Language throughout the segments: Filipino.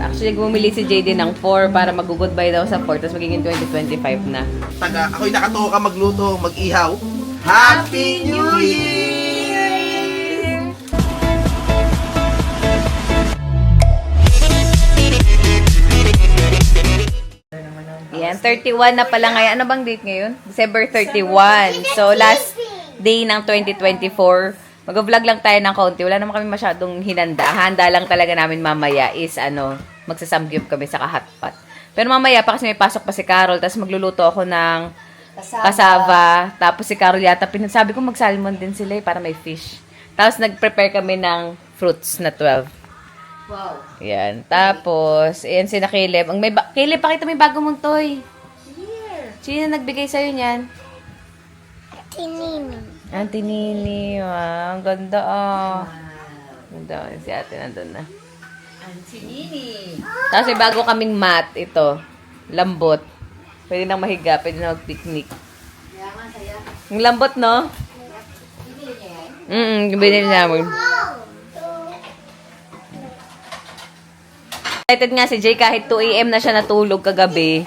Actually, bumili si JD ng 4 para mag-goodbye daw sa 4, tapos magiging 2025 na. Ako'y nakatoka magluto, mag-ihaw. Happy New Year! Yan, 31 na pala ngayon. Ano bang date ngayon? December 31. So, last day ng 2024. Mag-vlog lang tayo ng kaunti. Wala naman kami masyadong hinanda. Handa lang talaga namin mamaya is, magsasamgyup kami sa hotpot. Pero mamaya pa kasi may pasok pa si Carol, tapos magluluto ako ng kasava. Tapos si Carol yata, sabi ko mag-salmon din sila para may fish. Tapos nag-prepare kami ng fruits na 12. Wow. Yan. Tapos, ayan si na Caleb. Caleb, pakita mo yung bago mong toy. Here. Sino nagbigay sa'yo niyan? Tinini. Auntie Nini. Wow, ang ganda Ganda. Si ate nandun na. Auntie Nini. Tapos may bago kaming mat. Ito. Lambot. Pwede nang mahiga. Pwede nang mag-picnic. Kaya nga, saya. Ang lambot, no? Bibili niya yan? Binili namin. Excited nga si Jay kahit 2 AM na siya natulog kagabi.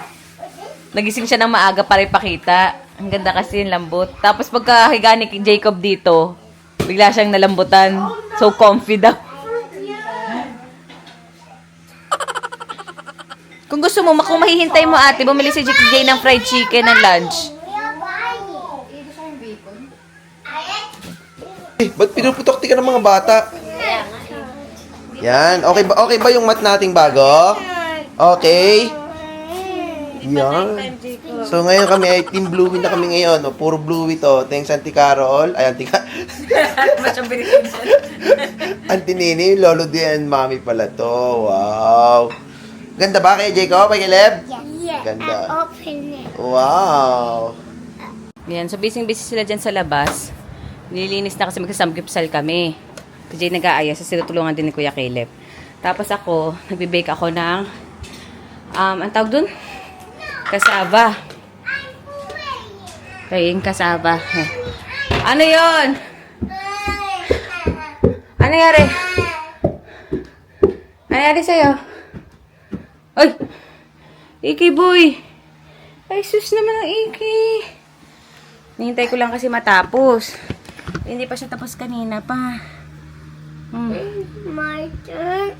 Nagising siya ng maaga para ipakita. Ang ganda kasi yung lambot. Tapos pagkahiga ni Jacob dito, bigla siyang nalambutan. So comfy daw. Kung gusto mo, kung mahihintay mo ate, bumili si Jay ng fried chicken ng lunch. Ba't pinuputok ka ng mga bata? Yan. Okay ba yung mat nating bago? Okay. Yan. So ngayon kami ay Team Bluey na kami ngayon. Puro Bluey to. Thanks Auntie Carol. Ay, Masyang binigyan siya. Auntie Nini, Lolo din, Mami pala to. Wow. Ganda ba kay Jacob? Kay Caleb? Yeah. Ganda. Open it. Wow. Yan, so busy sila dyan sa labas. Nililinis na kasi magsasamgyupsal kami. Si Jay nag-aayos, so sinutulungan din ni Kuya Caleb. Tapos ako, nagbe-bake ako ng, ang tawag dun? Kasaba. Okay, yung kasaba. Ano yon? Ano nangyari? Ano nangyari sa'yo? Ay! Iki boy! Ay, sus naman ang Iki. Nihintay ko lang kasi matapos. Hindi pa siya tapos kanina pa. My turn.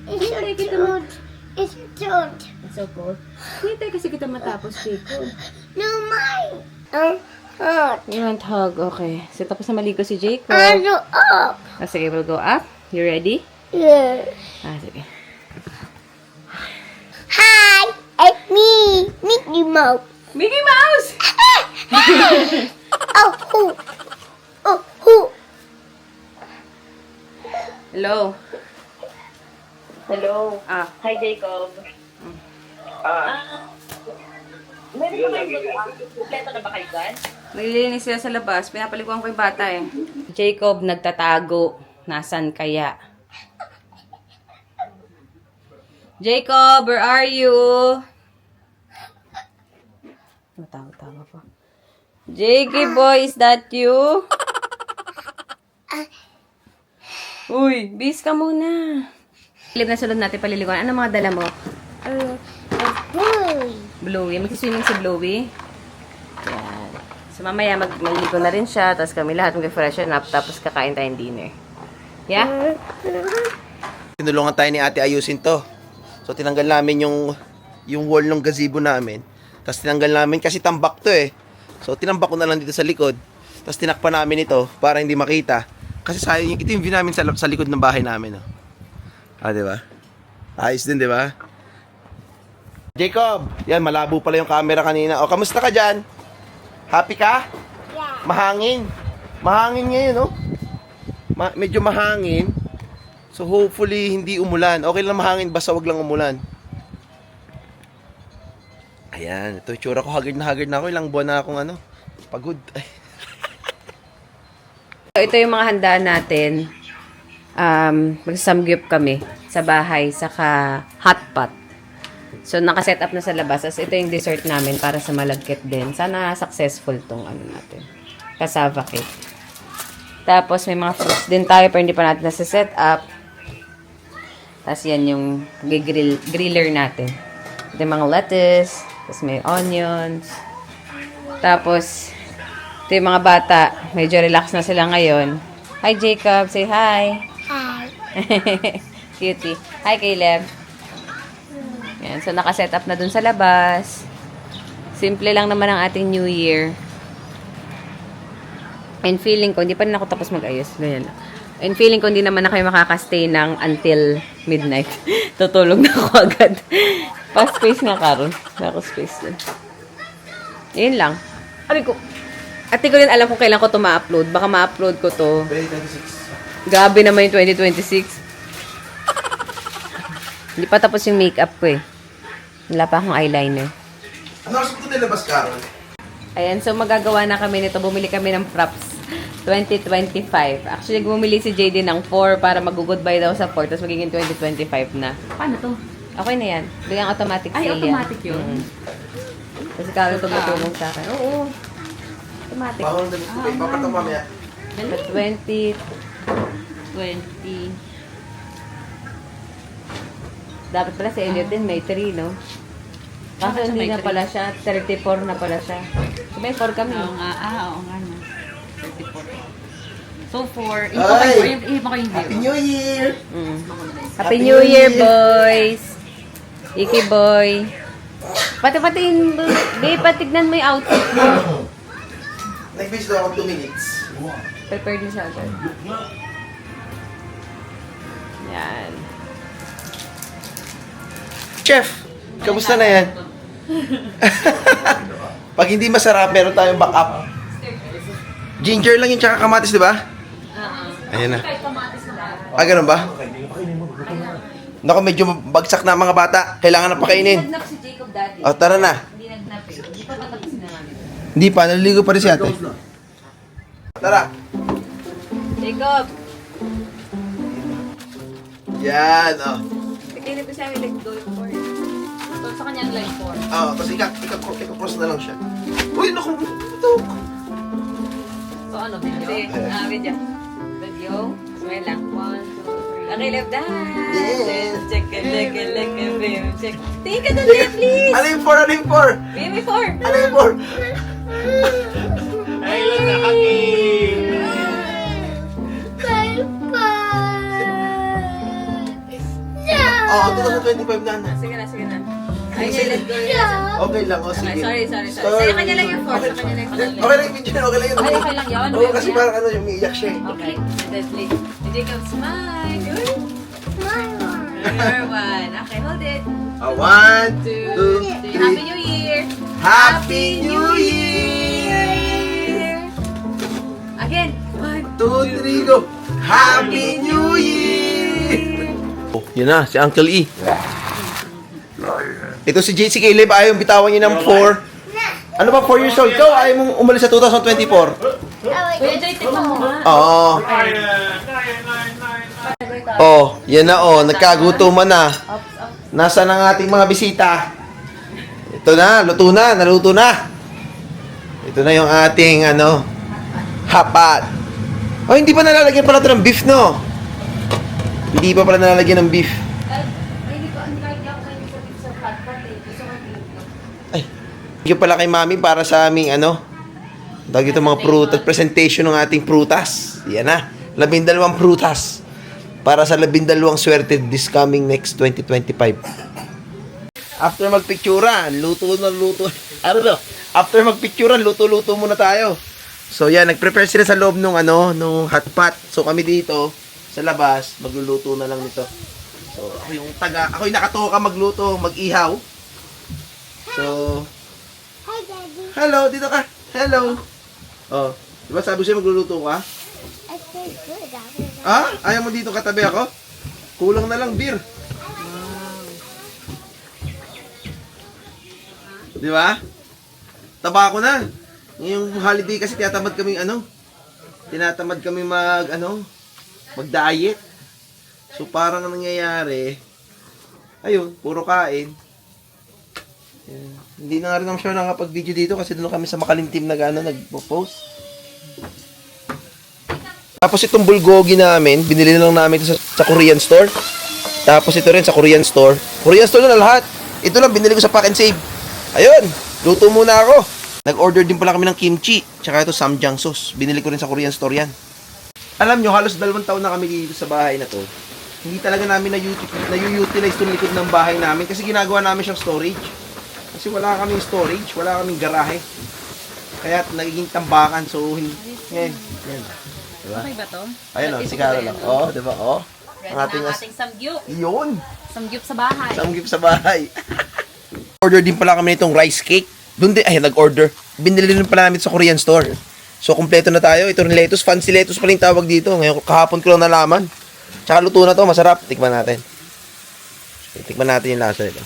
It's your turn. It's your turn. It's so cold. Nihintay kasi kita matapos, Chico. No, mine. You want hug? Okay. So, tapos na maligo si Jacob. Ano up? Sige, we'll go up. You ready? Yeah. Sige. Hi, it's me, Mickey Mouse. Mickey Mouse! Oh, who? Oh, who? Hello. Hello. Hi, Jacob. Meron ba kayo ba? Kompleto na ba kayo dyan? Naglilinis sila sa labas. Pinapaliguan ko yung bata eh. Jacob, nagtatago. Nasaan kaya? Jacob, where are you? Tawa pa. Jakey boy, is that you? Uy, bis ka muna. Ilib na sunod natin paliliguan. Ano mga dala mo? Boy. Bluey. Magsiswimming si Bluey. Yan. So, mamaya magligo na rin siya. Tapos kami lahat mag-freshen up. Tapos kakain tayong dinner. Yeah? Tinulungan tayo ni ate ayusin to. So tinanggal namin yung wall ng gazebo namin. Tapos tinanggal namin kasi tambak to eh. So tinambak ko na lang dito sa likod. Tapos tinakpan namin ito para hindi makita. Kasi sayang ito yung view namin sa likod ng bahay namin. Oh. Di ba? Ayos din, di ba? Jacob, yan malabo pala yung camera kanina. O, kamusta ka dyan? Happy ka? Yeah. Mahangin. Mahangin ngayon, no? Medyo mahangin. So hopefully hindi umulan. Okay lang mahangin, basta wag lang umulan. Ayan, ito yung tsura ko. Haggard na ako. Ilang buwan na akong pagod. Ito yung mga handa natin. Magsasamgyup kami sa bahay, saka hotpot. So, nakaset up na sa labas. As ito yung dessert namin para sa malagkit din. Sana successful tong natin. Cassava cake. Tapos, may mga fruits din tayo pero hindi pa natin nasa-set up. Tapos yan yung griller natin. Ito yung mga lettuce. Tapos may onions. Tapos, ito yung mga bata. Medyo relax na sila ngayon. Hi, Jacob. Say hi. Hi. Cutie. Hi, Caleb. Yan. So, nakaset up na dun sa labas. Simple lang naman ang ating New Year. And feeling ko, hindi pa rin ako tapos mag-ayos. Ganyan lang. And feeling ko, hindi naman na kayo makakastay ng until midnight. Tutulog na ako agad. Pa-space nga karon. Ako space din. Yun lang. Abi ko. Ate ko rin alam kung kailan ko to ma-upload. Baka ma-upload ko to. 2026. Grabe naman yung 2026. Hindi pa tapos yung makeup ko eh. Wala pa akong eyeliner. Ano oras mo ito nilabas, Carol? Ayan, so magagawa na kami nito. Bumili kami ng props 2025. Actually, bumili si JD ng 4 para mag-goodbye daw sa 4. Tapos magiging 2025 na. Paano to? Okay na yan. Doon yung automatic Ay, sale automatic yun? Mm. Kasi kami tumutulong sa akin. Oo. Automatic. Bawal na dito. Papatang mamaya. Sa 20. 20. Dapat pala si Elliot din may 3, no? Kaso Bakit siya hindi may na 3? pala siya. 34 na pala siya. So, may 4 kami. Oo nga, oo nga no. 34. So, 4. Ay! Ihipa ko yung Happy 0. New Year! Mm. Happy New Year, boys! Iki boy. Pati yung... Babe, patignan mo yung outfit mo. Nag-wish daw ako 2 minutes. Prepared na siya agad. Yan. Chef, kamusta na yan? Pag hindi masarap, meron tayong backup. Ginger lang yung tsaka kamatis, di ba? Ayan na. Ganun ba? Naku, medyo bagsak na ang mga bata. Kailangan na pakainin. Nagnap si Jacob dati. O, tara na. Hindi nagnap eh. Hindi pa matapos na namin. Hindi pa, naliligo pa rin si ate. Tara. Jacob! Yan, oh. Bigay na ko siya like going for it. So, sa kanyang line 4. Oh, tapos ika-cross na lang siya. Uy, naku, ito. So, ano, video? Hindi. Video. Video. Smile lang. 1, 2, 3. Okay, left dance. Yes. Check it, babe. Check. Tingin ka doon, babe, please. Ano yung 4? Ano yung 4? Baby 4. Ano yung 4? Bye bye. Oh, 2025 na. Sige na. Ay, let go. Okay lang, oh, sige. Sorry. Sa kanya lang yung 4. Sa kanya lang yung 4. Okay lang yung video, okay lang yun. Ay, okay lang yun. Oo, kasi parang ano, yung umiiyak siya eh. Okay. Then, please. Jacob, smile. Smile. Number 1. Okay, hold it. 1, 2, 3. Happy New Year. Happy New Year! Again. 2, 3, go! Happy New Year! Oh, yun na, si Uncle E. Ito si JC Caleb, ayaw bitawan niya ng 4. Ano ba, 4 years old? Ikaw, ayaw mong umalis sa 2024? Kuya Joy, tikman mo nga. Oo. Oh, yan na oh, nagkagutuman na. Nasaan ang ating mga bisita? Ito na, naluto na. Ito na yung ating hapat. Oh, hindi pa nalalagyan pala ito ng beef, no? Hindi pa pala nalalagyan ng beef. Ay, thank you pala kay Mami para sa aming tawag ito mga prutas, presentation ng ating prutas. Yan na, 12 prutas. Para sa 12 swerte this coming next 2025. After magpicturan, luto. Ano to? After magpicturan, luto muna tayo. So yan, nag-prepare sila sa loob nung hot pot. So kami dito sa labas, magluluto na lang nito. So ako yung nakatoka magluto, mag-ihaw. So Hi, Daddy. hello, dito ka. Hello. Oh, di ba sabi siya magluluto ka? I feel good. Ayaw mo dito katabi ako? Kulang na lang beer. Di ba? Taba ko na. Ngayong holiday kasi tinatamad kami mag-diet. So parang ang nangyayari, ayun, puro kain. Yan. Hindi na nga rin naman siya nakapag-video dito kasi doon kami sa makalintim na nag-post. Tapos itong bulgogi namin, binili na lang namin ito sa Korean store. Tapos ito rin sa Korean store. Korean store na lahat. Ito lang, binili ko sa Pack and Save. Ayun, luto muna ako. Nag-order din pala kami ng kimchi. Tsaka ito, samjang sauce. Binili ko rin sa Korean store yan. Alam nyo, halos 2 taon na kami dito sa bahay na to. Hindi talaga namin na-utilize itong likod ng bahay namin kasi ginagawa namin siyang storage. Kasi wala kaming storage, wala kaming garahe. Kaya nagiging tambakan. So, yan. Diba? Okay ba to? Ayun o, si Carol. Oo, diba? Oo. Ready Ang ating na ang ating samgyup. Yun. Samgyup sa bahay. Samgyup sa bahay. Order din pala kami nitong rice cake. Doon din, nag-order. Binili din pala namin sa Korean store. So, kumpleto na tayo. Ito rin lettuce. Fancy lettuce pala yung tawag dito. Ngayon, kahapon ko lang nalaman. Tsaka luto na to. Masarap. Tikman natin. Tikman natin yung lasa nito.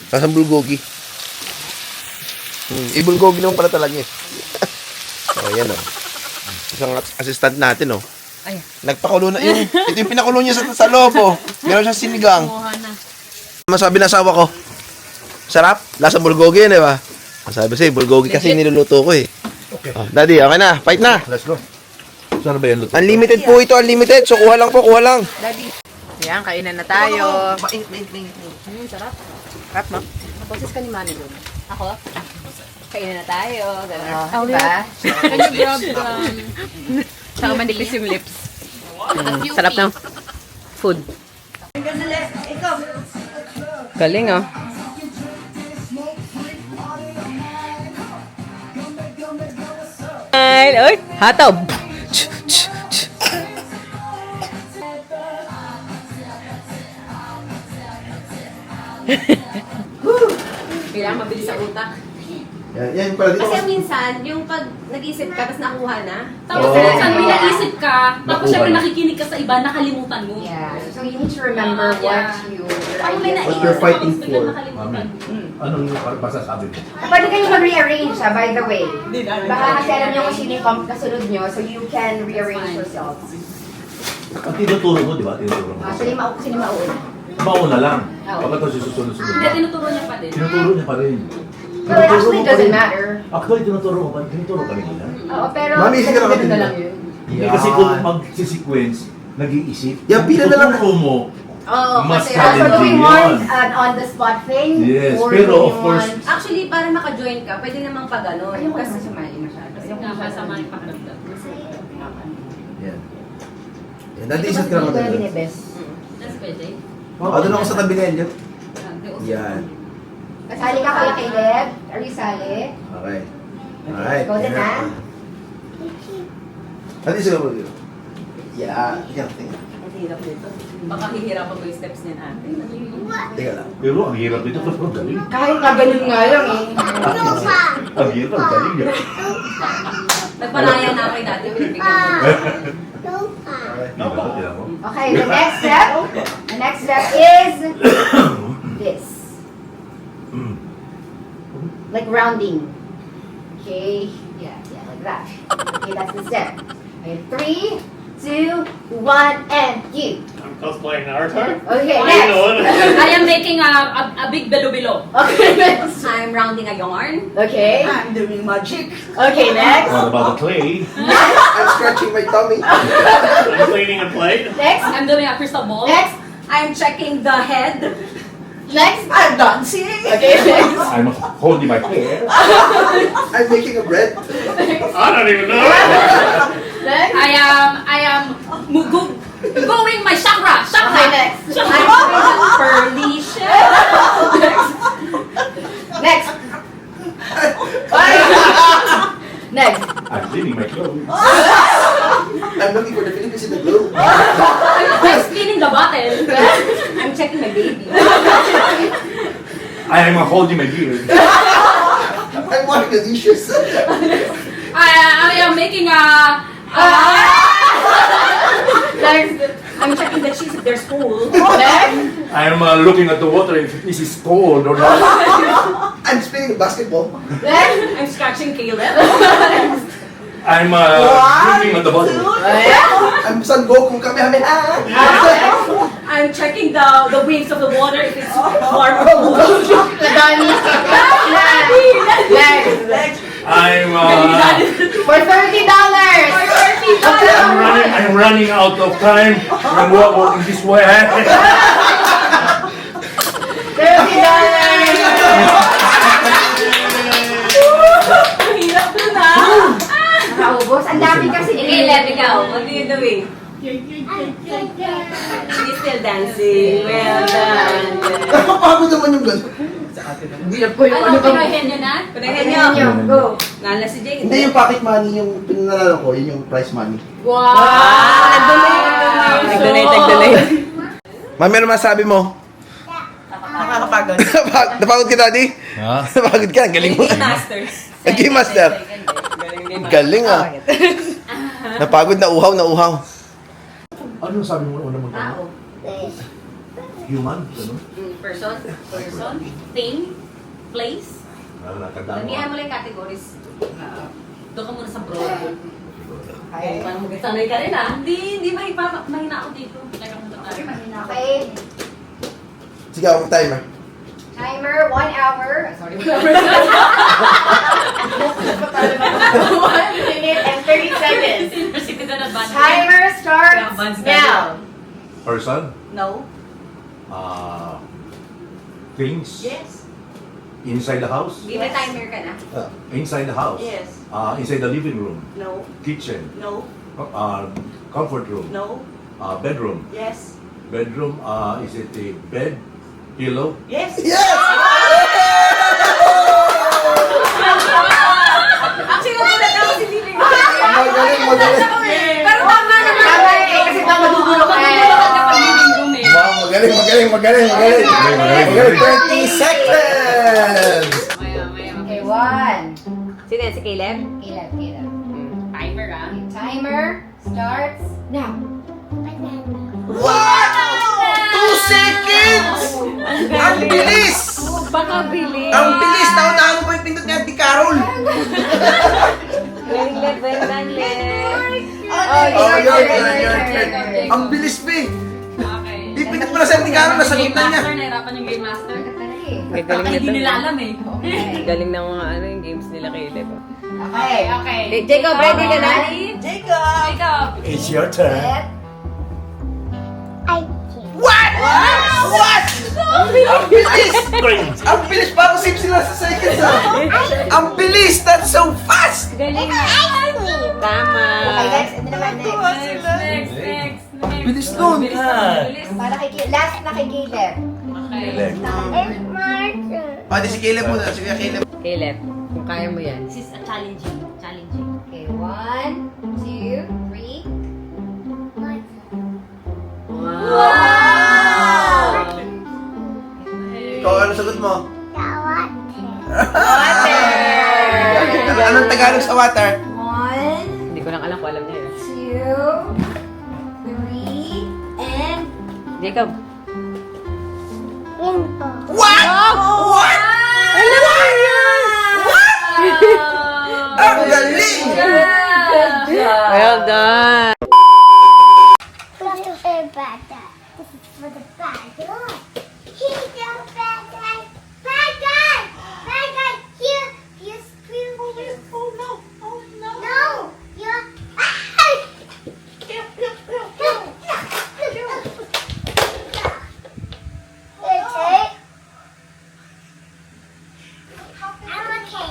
Lasang bulgogi. Ibulgogi naman pala talaga eh. So, yan o. Isang assistant natin o. Ay. Nagpakulo na yung, ito yung pinakulo niya sa loob o. Meron siyang sinigang. Kumuha na. Masabi na asawa ko, sarap, lasang bulgogi yan, di ba? Sabi sa'yo, bulgogi kasi niluluto ko eh. Okay. Oh, Daddy, okay na, fight na. Let's go. Saan ba yan? Luto? Unlimited po ito, unlimited. So, kuha lang po, kuha lang. Daddy. Yan, kainan na tayo. Mainit. Sarap. Sarap, no? Boses ka ni Mami doon. Ako? Kainan na tayo. Ganun. Oh, Diba? Can you grab Saka manipis yung lips. Sarap ng food. Galing, oh. Ay, hatob. Kailangan mabilis sa utak. Yan pala dito. Kasi minsan, yung pag nag-isip ka, tapos nakuha na. Tapos Oo. minsan may naisip ka, tapos Nakuha syempre na. nakikinig ka sa iba, nakalimutan mo. Yeah. So you need to remember Yeah. what you... Ako may What naisip you're ako, fighting tapos biglang for. nakalimutan mo. Anong masasabi mo? Pwede kayo mag-rearrange, by the way. Baka kasi alam nyo kung sino yung kasunod nyo, so you can rearrange yourself. Ang tinuturo mo, di ba? Tinuturo mo. Sino mauna? Mauna lang. Oo. Kapag ito susunod-sunod Hindi, na. tinuturo niya pa din. Tinuturo niya pa rin. Well, it actually doesn't matter. Actually, tinuturo mo pa. Tinuturo ka rin nila. Oo, pero... Mami, sige na ganun na lang yun. Hindi kasi kung mag-sequence, nag-iisip. Yan, pila na lang. Tinuturo mo. Oo, Mas kasi challenging doing yun. one an on-the-spot thing. Yes, or pero doing of course, one- Actually, para maka-join ka, pwede namang pa gano'n. Ayoko Kasi naman sumali masyado. Kasi nga, masama yung pakiramdam. Yan. Yan, Daddy, isa't ka naman talaga. binibes. That's pwede. Doon ako sa tabi na yan. Yan. Kasali ka kaya kay Deb? Are you sali? Okay. Alright. Go din, ha? Daddy, sige mo. Yeah. Yan, tingnan. Ang hirap nito. Baka hihirapan ko yung steps niya natin. Teka lang. pero ang hirap ito. Pero ang galing. Kahit na ganun nga lang eh. Ang hirap, ang galing. Nagpalaya na kay dati, pinibigyan ko. Diba? Tira mo? Okay, the next step is this. Like rounding. Okay, yeah, like that. Okay, that's the step. Okay, 3, 2, 1, and you. I'm cosplaying Naruto. Okay, How you next. doing? I am making a big bilo-bilo. Okay, next. I'm rounding a yarn. Okay. I'm doing magic. Okay, next. What about the clay? I'm scratching my tummy. I'm cleaning a plate. Next. I'm doing a crystal ball. Next. I'm checking the head. Next. I'm dancing. Okay, next. I'm holding my hair. I'm making a bread. I don't even know. Next. I am going my chakra. Okay, Chakra. next. I'm doing pearly shell. Next. Next. I'm cleaning my clothes. I'm looking for the Philippines in the globe. I'm spinning the bottle. I'm checking my baby. I am holding my beard. I'm washing the dishes. I am making a Next. I'm checking the cheese if there's hole. Next. I am looking at the water if this is cold or not. I'm spinning the basketball. Next. I'm scratching Caleb. I'm looking at the bottle. I'm Son Goku Kamehameha. I'm checking the waves of the water if it's warm or cold. Done. Next. I I'm For $30. I'm running out of time. I'm walking this way. Nakaubos. Ang dami kasi. Caleb, ikaw. What do you do eh? She's still dancing. Well done. Napapagod naman yung gano'n. Ano, pinahin niya na? Panahin niyo. Go. Nala si Jay. Hindi yung pocket money, yung pinanalo ko, yun yung prize money. Wow! Nag-donate. Mami, ano masabi mo? Nakakapagod. Napagod ka, Daddy? Ha? Napagod ka, ang galing mo. Master. Game master. Galing ah. Napagod, nauhaw. Ano sabi mo una magkano? Human? Ano? Person. Thing? Place? Nakatandaan mo. Lamihan mo lang yung categories. Doon ka muna sa broad. Paano mo sanay ka rin ah? Hindi mahina ako dito. Teka muna tayo. Okay. Sige, ako timer. Timer, 1 hour. Sorry. 1 minute and 30 seconds. Timer starts now. Person? No. Things? Yes. Inside the house? Give a timer ka na. Inside the house? Yes. Inside the living room? No. Kitchen? No. Comfort room? No. Bedroom? Yes. Bedroom, is it a bed? Pillow? Yes. Ang sinulat ako si living room. Magaling. Pero tama naman. Tama eh, kasi baka madudulo ka eh. Wow, magaling. 20 seconds! Okay, 1. Sino yan? Si Caleb? Caleb. Timer ah. Timer starts now. What? 2 seconds! Ang bilis! Baka bilis. Ang bilis! Nauna mo pa yung pindot ni Auntie Carol! Very good, well done, Len. Oh, your turn. Ang bilis, Be! Okay. Ipindot mo na sa Auntie Carol, nasagot na niya. Master, nahirapan yung Game Master. Galing Baka hindi nila alam eh. Galing ng mga yung games nila, Caleb. Okay. Okay. Jacob, ready ka na? Jacob! It's your turn. Set. What? Ang bilis! Ang bilis! Parang sip sila sa seconds, ah! Ang bilis! That's so fast! Galing. Tama. Okay, guys. Ito naman next. Next. Bilis nun! Para last na kay Caleb. Okay. Pwede si Caleb muna. Si Kuya Caleb. Caleb, kung kaya mo yan. This is a challenging. Okay, 1, 2, 3. Ikaw, ano sagot mo? Water. Anong Tagalog sa water? 1, Hindi ko lang alam kung alam niya yun. 2, 3, and Jacob. What? What? Ang galing! Well done. This is for the bad guy. This is for the bad guy. He's the bad guy. Bad guy! Bad guy! Here! Here's Pew. Oh no! Oh no! No! You're... Okay. I'm okay.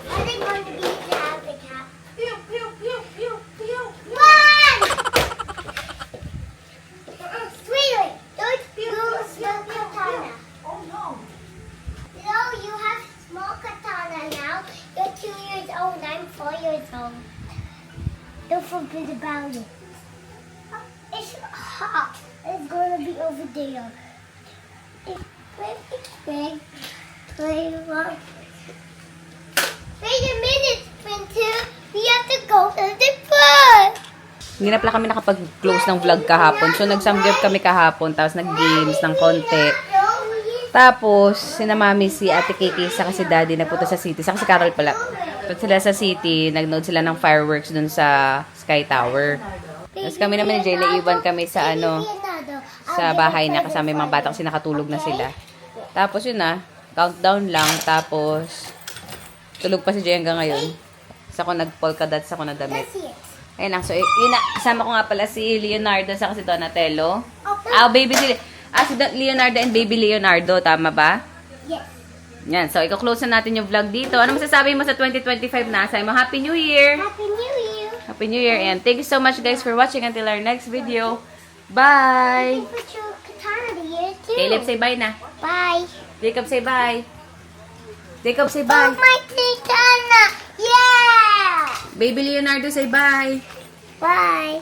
I think I'm going to be the cat. Pew, pew, pew, pew, pew. Run! Sweetie, don't use your katana. Oh no. No, you have small katana now. You're 2 years old. I'm 4 years old. Don't forget about it. It's hot. It's gonna be over there. Wait a minute, Spencer. We have to go to the park. Hindi na pala kami nakapag-close ng vlog kahapon. So, nag-samgyup kami kahapon. Tapos, nag-games ng konti. Tapos, sina mami, si Ate Kiki, saka si Daddy, nagpunta sa city. Saka si Carol pala. Tapos sila sa city, nag-note sila ng fireworks dun sa Sky Tower. Tapos kami naman ni Jay, naiwan kami sa sa bahay na kasama yung mga bata kasi nakatulog na sila. Tapos yun na, countdown lang. Tapos, Tulog pa si Jay hanggang ngayon. Sa ako nag-polka dots ako na damit. Let's see it. Ayun lang. So, yun na. Kasama ko nga pala si Leonardo sa si Donatello. Open. Baby si... si Leonardo and baby Leonardo. Tama ba? Yes. Yan. So, i-close na natin yung vlog dito. Ano masasabi mo sa 2025 na? Sabi mo, Happy New Year! Happy New Year. Happy New Year. And thank you so much guys for watching until our next video. Bye! Put your katana to use too. Caleb, say bye na. Bye. Jacob, say bye. Jacob, say Oh, bye. my katana. Yeah. Baby Leonardo, say bye. Bye.